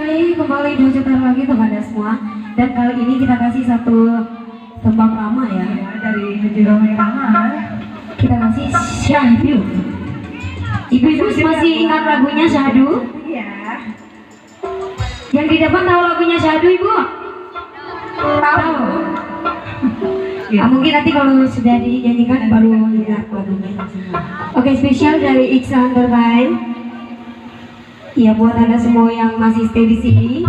kembali 2 juta lagi untuk Anda semua. Dan kali ini kita kasih satu tembang lama ya, dari Haji Roma Irama. kita kasih Syahdu. Ibu-ibu masih ingat lagunya Syahdu? Iya. Yang di depan tahu lagunya Syahdu, Ibu? Tahu. Ya. Mungkin nanti kalau sudah dinyanyikan baru ingat lagunya. Oke, spesial dari Iksan Terbaik. Ya, buat Anda semua yang masih stay di sini,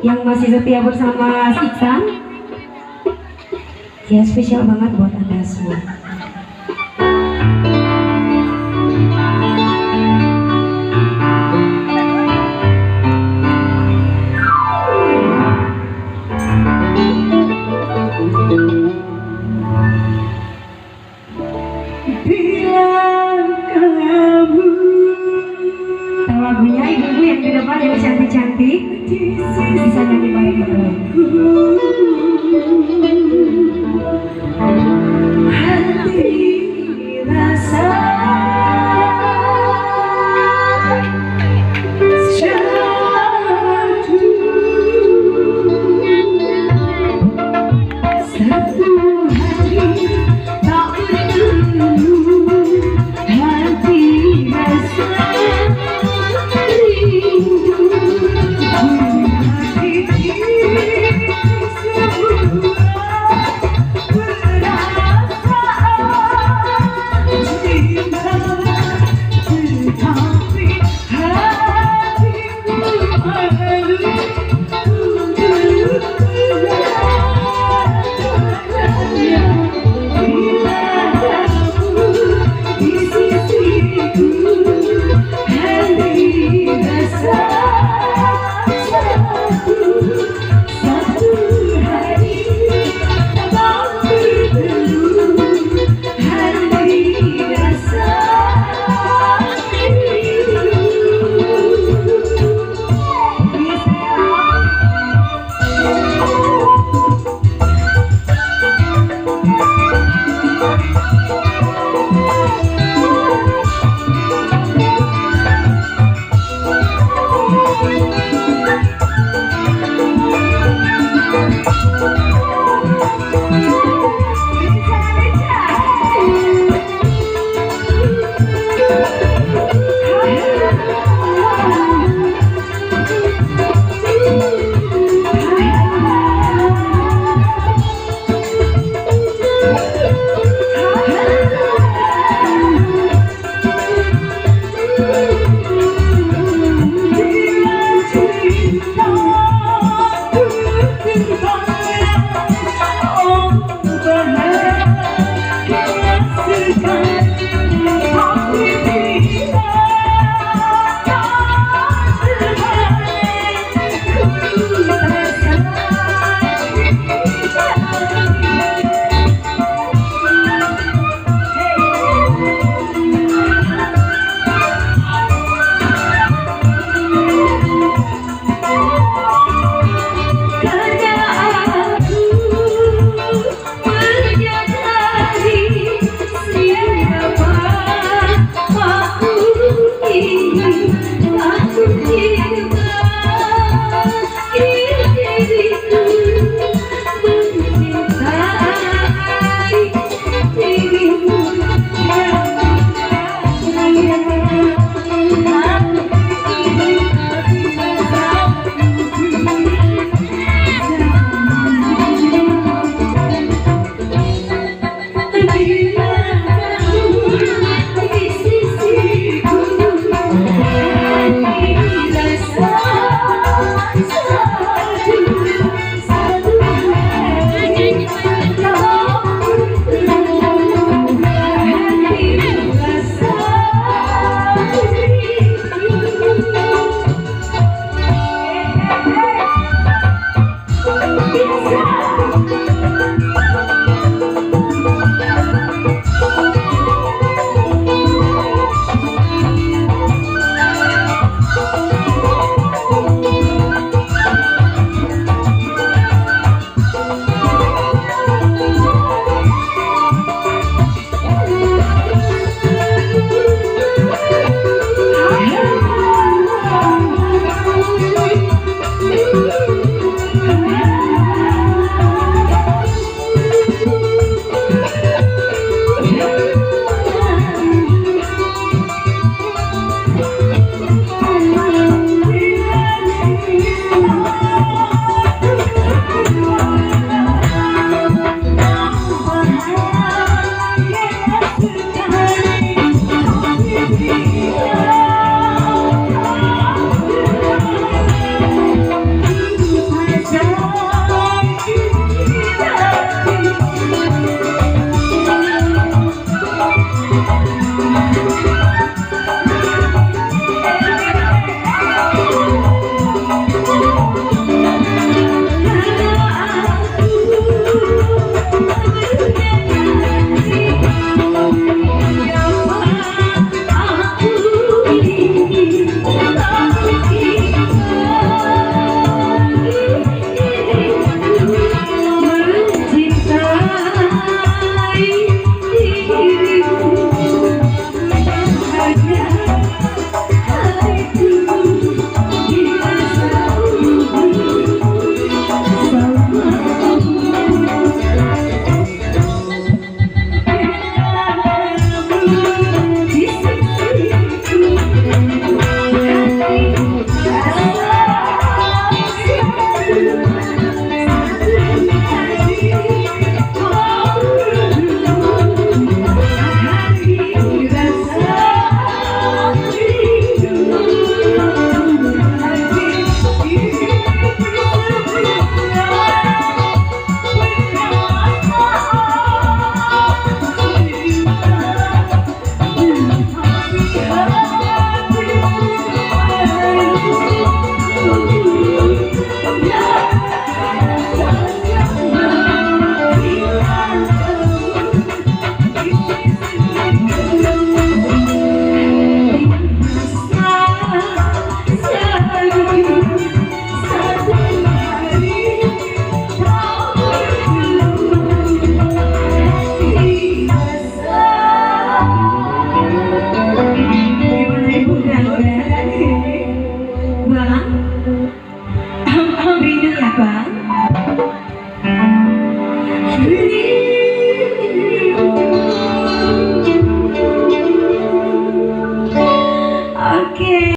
yang masih setia bersama Iksan, ya spesial banget buat Anda semua. Lagunya ibu-ibu yang di depan yang cantik-cantik bisa nyanyi bareng-bareng. Hati rasa syahdu, satu hati tak bertemu, hati rasa